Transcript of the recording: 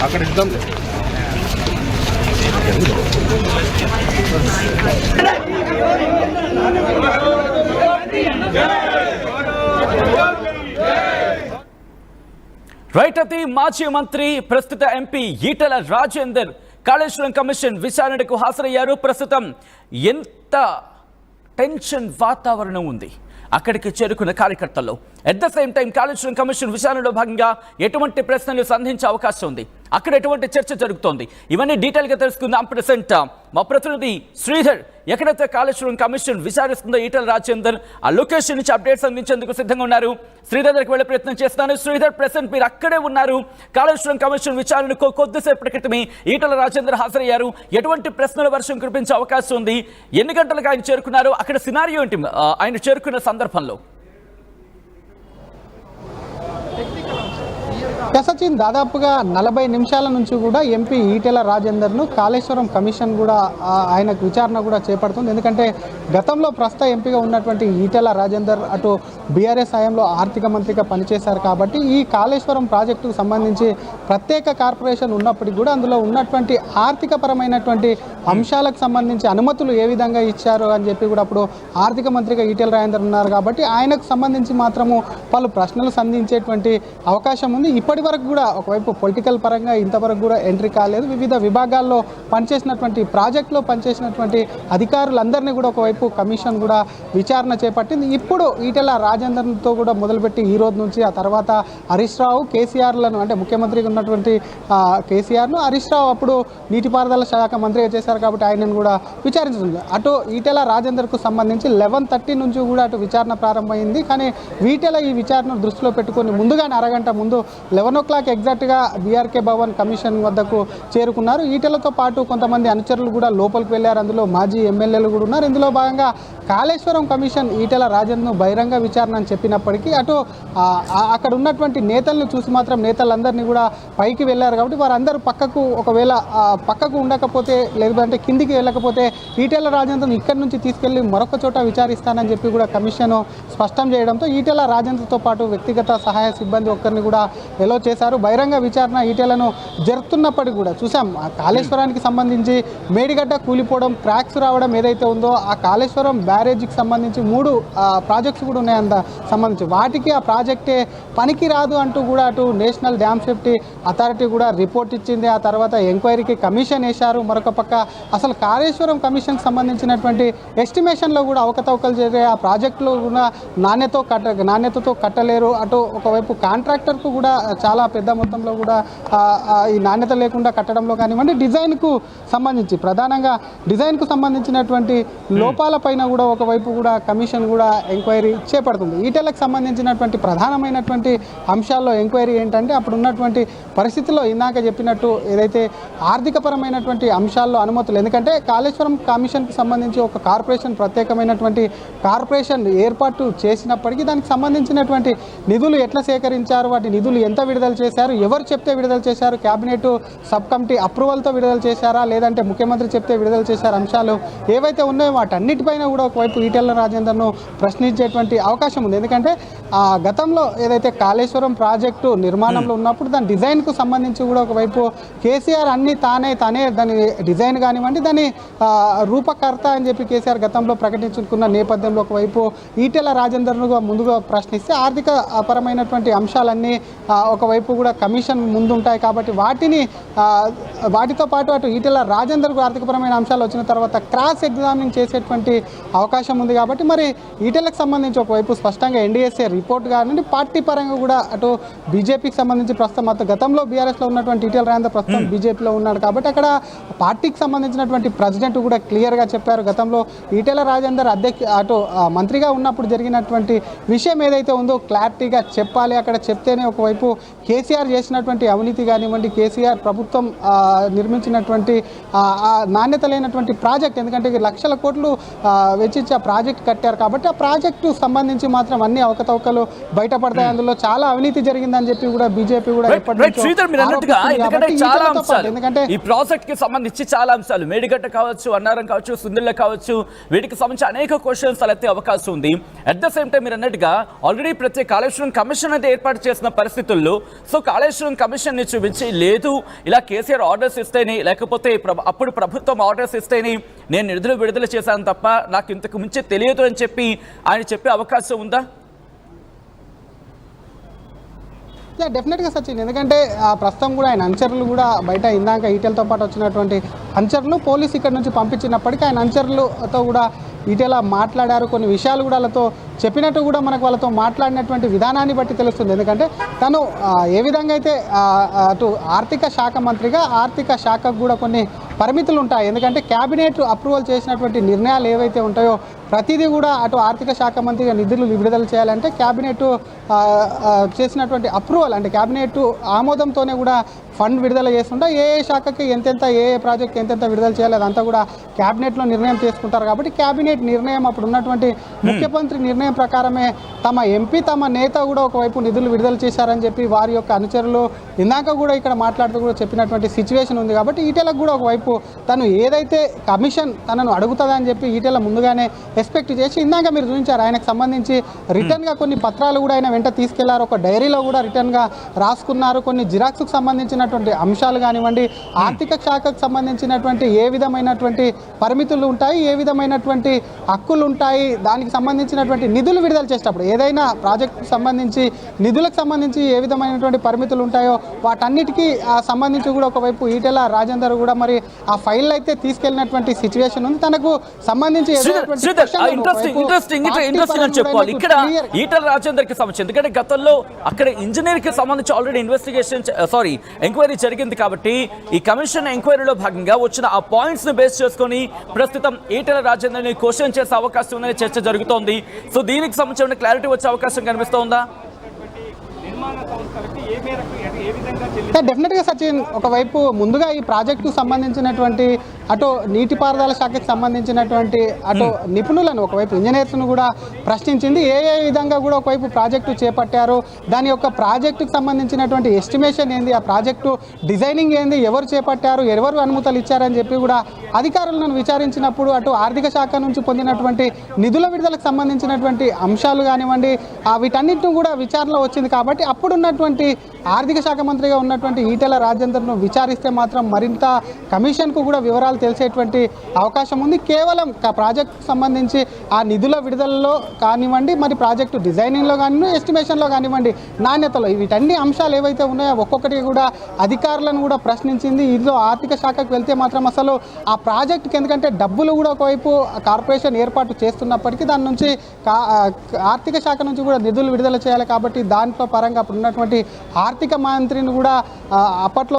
అక్కడ ఇద్దాం. రైట్. అతి మాజీ మంత్రి ప్రస్తుత ఎంపీ ఈటెల రాజేందర్ కాళేశ్వరం కమిషన్ విచారణకు హాజరయ్యారు. ప్రస్తుతం ఎంత టెన్షన్ వాతావరణం ఉంది అక్కడికి చేరుకున్న కార్యకర్తల్లో. At the same time Kaleshwaram commission విచారణలో భాగంగా ఎటువంటి ప్రశ్నలు సంధించే అవకాశం ఉంది, అక్కడ ఎటువంటి చర్చ జరుగుతోంది, ఇవన్నీ డీటెయిల్గా తెలుసుకుందాం. ప్రెసెంట్ మా ప్రతినిధి శ్రీధర్ ఎక్కడైతే కాళేశ్వరం కమిషన్ విచారిస్తుందో ఈటెల రాజేందర్ ఆ లొకేషన్ నుంచి అప్డేట్స్ అందించేందుకు సిద్ధంగా ఉన్నారు. శ్రీధర్ దగ్గరికి వెళ్ళే ప్రయత్నం చేస్తాను. శ్రీధర్, ప్రెసెంట్ మీరు అక్కడే ఉన్నారు. కాళేశ్వరం కమిషన్ విచారణకు కొద్దిసేపటి క్రితమే ఈటెల రాజేందర్ హాజరయ్యారు. ఎటువంటి ప్రశ్నల వర్షం కురిపించే అవకాశం ఉంది? ఎన్ని గంటలకు ఆయన చేరుకున్నారు? అక్కడ సినారియో ఏంటి ఆయన చేరుకున్న సందర్భంలో? సచిన్, దాదాపుగా 40 నిమిషాల నుంచి కూడా ఎంపీ ఈటెల రాజేందర్ను కాళేశ్వరం కమిషన్ కూడా ఆయనకు విచారణ కూడా చేపడుతుంది. ఎందుకంటే గతంలో ప్రస్తుత ఎంపీగా ఉన్నటువంటి ఈటెల రాజేందర్ అటు బీఆర్ఎస్ హయాంలో ఆర్థిక మంత్రిగా పనిచేశారు కాబట్టి ఈ కాళేశ్వరం ప్రాజెక్టుకు సంబంధించి ప్రత్యేక కార్పొరేషన్ ఉన్నప్పటికీ కూడా అందులో ఉన్నటువంటి ఆర్థిక పరమైనటువంటి అంశాలకు సంబంధించి అనుమతులు ఏ విధంగా ఇచ్చారు అని చెప్పి కూడా అప్పుడు ఆర్థిక మంత్రిగా ఈటెల రాజేందర్ ఉన్నారు కాబట్టి ఆయనకు సంబంధించి మాత్రము పలు ప్రశ్నలు సంధించేటువంటి అవకాశం ఉంది. ఇప్పటి వరకు కూడా ఒకవైపు పొలిటికల్ పరంగా ఇంతవరకు కూడా ఎంట్రీ కాలేదు. వివిధ విభాగాల్లో పనిచేసినటువంటి ప్రాజెక్టులో పనిచేసినటువంటి అధికారులందరినీ కూడా ఒకవైపు కమిషన్ కూడా విచారణ చేపట్టింది. ఇప్పుడు ఈటెల రాజేందర్తో కూడా మొదలుపెట్టి ఈ రోజు నుంచి ఆ తర్వాత హరీష్ రావు, కేసీఆర్లను అంటే ముఖ్యమంత్రిగా ఉన్నటువంటి కేసీఆర్ను, హరీష్ రావు అప్పుడు నీటిపారుదల శాఖ మంత్రిగా చేశారు కాబట్టి ఆయనను కూడా విచారించడం. అటు ఈటెల రాజేందర్కు సంబంధించి 11:30 నుంచి కూడా అటు విచారణ ప్రారంభమైంది. కానీ ఈటెల ఈ విచారణను దృష్టిలో పెట్టుకొని ముందుగానే అరగంట ముందు 11 o'clock ఎగ్జాక్ట్గా బీఆర్కే భవన్ కమిషన్ వద్దకు చేరుకున్నారు. ఈటెలతో పాటు కొంతమంది అనుచరులు కూడా లోపలికి వెళ్ళారు. అందులో మాజీ ఎమ్మెల్యేలు కూడా ఉన్నారు. ఇందులో భాగంగా కాళేశ్వరం కమిషన్ ఈటెల రాజేందర్ను బహిరంగ విచారణ అని చెప్పినప్పటికీ అటు అక్కడ ఉన్నటువంటి నేతలను చూసి మాత్రం నేతలందరినీ కూడా పైకి వెళ్ళారు కాబట్టి వారందరూ పక్కకు ఒకవేళ పక్కకు ఉండకపోతే లేదంటే కిందికి వెళ్ళకపోతే ఈటెల రాజేందర్ను ఇక్కడి నుంచి తీసుకెళ్లి మరొక చోట విచారిస్తానని చెప్పి కూడా కమిషన్ స్పష్టం చేయడంతో ఈటెల రాజేందర్తో పాటు వ్యక్తిగత సహాయ సిబ్బంది ఒక్కరిని కూడా ఎలో చేశారు. బహిరంగ విచారణ ఈటెలను జరుపుతున్నప్పటికీ కూడా చూసాం. కాళేశ్వరానికి సంబంధించి మేడిగడ్డ కూలిపోవడం, క్రాక్స్ రావడం ఏదైతే ఉందో ఆ కాళేశ్వరం బ్యారేజ్కి సంబంధించి 3 ప్రాజెక్ట్స్ కూడా ఉన్నాయి. సంబంధించి వాటికి ఆ ప్రాజెక్టే పనికి రాదు అంటూ కూడా అటు నేషనల్ డ్యామ్ సేఫ్టీ అథారిటీ కూడా రిపోర్ట్ ఇచ్చింది. ఆ తర్వాత ఎంక్వైరీకి కమిషన్ వేశారు. మరొక పక్క అసలు కాళేశ్వరం కమిషన్కి సంబంధించినటువంటి ఎస్టిమేషన్లో కూడా అవకతవకలు జరిగే ఆ ప్రాజెక్టులు కూడా నాణ్యతతో కట్టలేరు. అటు ఒకవైపు కాంట్రాక్టర్కు కూడా చాలా పెద్ద మొత్తంలో కూడా ఈ నాణ్యత లేకుండా కట్టడంలో కానివ్వండి, డిజైన్కు సంబంధించి ప్రధానంగా డిజైన్కు సంబంధించినటువంటి లోపాలపైన కూడా ఒకవైపు కూడా కమిషన్ కూడా ఎంక్వైరీ చేపడుతుంది. ఈటెలకు సంబంధించినటువంటి ప్రధానమైనటువంటి అంశాల్లో ఎంక్వైరీ ఏంటంటే అప్పుడు ఉన్నటువంటి పరిస్థితుల్లో ఇందాక చెప్పినట్టు ఏదైతే ఆర్థికపరమైనటువంటి అంశాల్లో అనుమతులు, ఎందుకంటే కాళేశ్వరం కమిషన్కి సంబంధించి ఒక కార్పొరేషన్ ప్రత్యేకమైనటువంటి కార్పొరేషన్ ఏర్పాటు చేసినప్పటికీ దానికి సంబంధించినటువంటి నిధులు ఎట్లా సేకరించారు, వాటి నిధులు ఎంత విడుదల చేశారు, ఎవరు చెప్తే విడుదల చేశారు, క్యాబినెట్ సబ్ కమిటీ అప్రూవల్తో విడుదల చేశారా లేదంటే ముఖ్యమంత్రి చెప్తే విడుదల చేశారు అంశాలు ఏవైతే ఉన్నాయో వాటన్నిటిపైన కూడా ఒకవైపు ఈటెల రాజేందర్ను ప్రశ్నించేటువంటి అవకాశం ఉంది. ఎందుకంటే గతంలో ఏదైతే కాళేశ్వరం ప్రాజెక్టు నిర్మాణంలో ఉన్నప్పుడు దాని డిజైన్కు సంబంధించి కూడా ఒకవైపు కేసీఆర్ అన్ని తానే దాని డిజైన్ కానివ్వండి దాని రూపకర్త అని చెప్పి కేసీఆర్ గతంలో ప్రకటించుకున్న నేపథ్యంలో ఒకవైపు ఈటెల రాజేందర్ను ముందుగా ప్రశ్నిస్తే ఆర్థిక పరమైనటువంటి అంశాలన్నీ ఒకవైపు కూడా కమిషన్ ముందుంటాయి కాబట్టి వాటితో పాటు అటు ఈటెల రాజేందర్కు ఆర్థికపరమైన అంశాలు వచ్చిన తర్వాత క్రాస్ ఎగ్జామినింగ్ చేసేటువంటి అవకాశం ఉంది. కాబట్టి మరి ఈటెలకు సంబంధించి ఒకవైపు స్పష్టంగా ఎన్డీఎస్ఏ రిపోర్ట్ కానివ్వండి పార్టీ పరంగా కూడా అటు బీజేపీకి సంబంధించి ప్రస్తుతం గతంలో బీఆర్ఎస్లో ఉన్నటువంటి ఈటెల రాజేందర్ ప్రస్తుతం బీజేపీలో ఉన్నాడు కాబట్టి అక్కడ పార్టీకి సంబంధించినటువంటి ప్రెసిడెంట్ కూడా క్లియర్గా చెప్పారు. గతంలో ఈటెల రాజేందర్ అటు మంత్రిగా ఉన్నప్పుడు జరిగినటువంటి విషయం ఏదైతే ఉందో క్లారిటీగా చెప్పాలి, అక్కడ చెప్తేనే ఒకవైపు కేసీఆర్ చేసినటువంటి అవినీతి కానివ్వండి, కేసీఆర్ ప్రభుత్వం నిర్మించినటువంటి నాణ్యత లేనటువంటి ప్రాజెక్ట్, ఎందుకంటే లక్షల కోట్లు వెచ్చించి ఆ ప్రాజెక్ట్ కట్టారు కాబట్టి ఆ ప్రాజెక్టు సంబంధించి మాత్రం అన్ని అవకతవకలు బయటపడతాయి, అందులో చాలా అవినీతి జరిగిందని చెప్పి కూడా బీజేపీ కూడా ఎందుకంటే ఈ ప్రాజెక్ట్ కి సంబంధించి చాలా అంశాలు, మేడిగడ్డ కావచ్చు, అన్నారం కావచ్చు, సుందిళ్ళ కావచ్చు, వీటికి సంబంధించి అనేక క్వశ్చన్స్ తలెత్తే అవకాశం ఉంది. అట్ ద సేమ్ టైం మీరు అన్నట్టుగా ఆల్రెడీ ప్రత్యేక కాళేశ్వరం కమిషన్ అయితే ఏర్పాటు చేసిన పరిస్థితుల్లో సో కాళేశ్వరం కమిషన్ ని చూపించి లేదు ఇలా కేసీఆర్ ఆర్డర్స్ ఇస్తేనే, లేకపోతే అప్పుడు ప్రభుత్వం ఆర్డర్స్ ఇస్తేనే నేను నిధులు విడుదల చేశాను తప్ప నాకు ఇంతకు మించి తెలియదు అని చెప్పి ఆయన చెప్పే అవకాశం ఉందా? డెఫినెట్గా సచిన్, ఎందుకంటే ప్రస్తుతం కూడా ఆయన అనుచరులు కూడా బయట ఇందాక ఈటెలతో పాటు వచ్చినటువంటి అనుచరులు పోలీసు ఇక్కడ నుంచి పంపించినప్పటికీ ఆయన అనుచరులతో కూడా ఈటెల మాట్లాడారు, కొన్ని విషయాలు కూడా వాళ్ళతో చెప్పినట్టు కూడా మనకు వాళ్ళతో మాట్లాడినటువంటి విధానాన్ని బట్టి తెలుస్తుంది. ఎందుకంటే తను ఏ విధంగా అయితే అటు ఆర్థిక శాఖ మంత్రిగా ఆర్థిక శాఖకు కూడా కొన్ని పరిమితులు ఉంటాయి, ఎందుకంటే క్యాబినెట్ అప్రూవల్ చేసినటువంటి నిర్ణయాలు ఏవైతే ఉంటాయో ప్రతిదీ కూడా అటు ఆర్థిక శాఖ మంత్రిగా నిధులు విడుదల చేయాలంటే క్యాబినెట్ చేసినటువంటి అప్రూవల్ అంటే క్యాబినెట్ ఆమోదంతోనే కూడా ఫండ్ విడుదల చేస్తుంటే ఏ శాఖకి ఎంతెంత ఏ ప్రాజెక్ట్ ఎంతెంత విడుదల చేయాలి అదంతా కూడా క్యాబినెట్లో నిర్ణయం తీసుకుంటారు. కాబట్టి క్యాబినెట్ నిర్ణయం అప్పుడు ఉన్నటువంటి ముఖ్యమంత్రి నిర్ణయం ప్రకారమే తమ ఎంపీ తమ నేత కూడా ఒకవైపు నిధులు విడుదల చేశారని చెప్పి వారి యొక్క అనుచరులు ఇందాక కూడా ఇక్కడ మాట్లాడుతూ కూడా చెప్పినటువంటి సిచ్యువేషన్ ఉంది. కాబట్టి ఈటెలకు కూడా ఒకవైపు తను ఏదైతే కమిషన్ తనను అడుగుతుందని చెప్పి ఈటెల ముందుగానే ఎక్స్పెక్ట్ చేసి ఇందాక మీరు చూపించారు ఆయనకు సంబంధించి రిటర్న్గా కొన్ని పత్రాలు కూడా ఆయన వెంట తీసుకెళ్లారు, ఒక డైరీలో కూడా రిటర్న్గా రాసుకున్నారు, కొన్ని జిరాక్స్కు సంబంధించినటువంటి అంశాలు కానివ్వండి, ఆర్థిక శాఖకు సంబంధించినటువంటి ఏ విధమైనటువంటి పరిమితులు ఉంటాయి, ఏ విధమైనటువంటి హక్కులు ఉంటాయి, దానికి సంబంధించినటువంటి నిధులు విడుదల చేసేటప్పుడు ఏదైనా ప్రాజెక్టుకు సంబంధించి నిధులకు సంబంధించి ఏ విధమైనటువంటి పరిమితులు ఉంటాయో వాటన్నిటికీ సంబంధించి కూడా ఒకవైపు ఈటెల రాజేందర్ కూడా మరి ఆ ఫైల్ అయితే తీసుకెళ్లినటువంటి సిచ్యువేషన్ ఉంది. తనకు సంబంధించి చెప్పాలి ఇక్కడ ఈటెల రాజేందర్ కి సంబంధించి, ఎందుకంటే గతంలో అక్కడ ఇంజనీర్ కి సంబంధించి ఆల్రెడీ ఇన్వెస్టిగేషన్ ఎంక్వైరీ జరిగింది కాబట్టి ఈ కమిషన్ ఎంక్వైరీలో భాగంగా వచ్చిన ఆ పాయింట్స్ ని బేస్ చేసుకొని ప్రస్తుతం ఈటెల రాజేందర్ ని క్వశ్చన్ చేసే అవకాశం ఉందని చర్చ జరుగుతోంది. సో దీనికి సంబంధించిన క్లారిటీ వచ్చే అవకాశం కనిపిస్తోందా? డెఫినెట్గా సచిన్, ఒకవైపు ముందుగా ఈ ప్రాజెక్టుకు సంబంధించినటువంటి అటు నీటిపారుదల శాఖకు సంబంధించినటువంటి అటు నిపుణులను ఒకవైపు ఇంజనీర్స్ను కూడా ప్రశ్నించింది. ఏ విధంగా కూడా ఒకవైపు ప్రాజెక్టు చేపట్టారు, దాని యొక్క ప్రాజెక్టుకు సంబంధించినటువంటి ఎస్టిమేషన్ ఏంది, ఆ ప్రాజెక్టు డిజైనింగ్ ఏంది, ఎవరు చేపట్టారు, ఎవరు అనుమతులు ఇచ్చారని చెప్పి కూడా అధికారులను విచారించినప్పుడు అటు ఆర్థిక శాఖ నుంచి పొందినటువంటి నిధుల విడుదలకు సంబంధించినటువంటి అంశాలు కానివ్వండి వీటన్నిటిని కూడా విచారణలో వచ్చింది. కాబట్టి అప్పుడున్నటువంటి ఆర్థిక శాఖ మంత్రిగా ఉన్నటువంటి ఈటెల రాజేందర్ను విచారిస్తే మాత్రం మరింత కమిషన్కు కూడా వివరాలు తెలిసేటువంటి అవకాశం ఉంది. కేవలం ప్రాజెక్టుకు సంబంధించి ఆ నిధుల విడుదలలో కానివ్వండి, మరి ప్రాజెక్టు డిజైనింగ్లో కానివ్వండి, ఎస్టిమేషన్లో కానివ్వండి, నాణ్యతలో వీటన్ని అంశాలు ఏవైతే ఉన్నాయో ఒక్కొక్కటి కూడా అధికారులను కూడా ప్రశ్నించింది. ఇందులో ఆర్థిక శాఖకు వెళ్తే మాత్రం అసలు ఆ ప్రాజెక్టుకి ఎందుకంటే డబ్బులు కూడా ఒకవైపు కార్పొరేషన్ ఏర్పాటు చేస్తున్నప్పటికీ దాని నుంచి ఆర్థిక శాఖ నుంచి కూడా నిధులు విడుదల చేయాలి. కాబట్టి దాంట్లో పరంగా అప్పుడు ఉన్నటువంటి ఆర్థిక మంత్రిని కూడా అప్పట్లో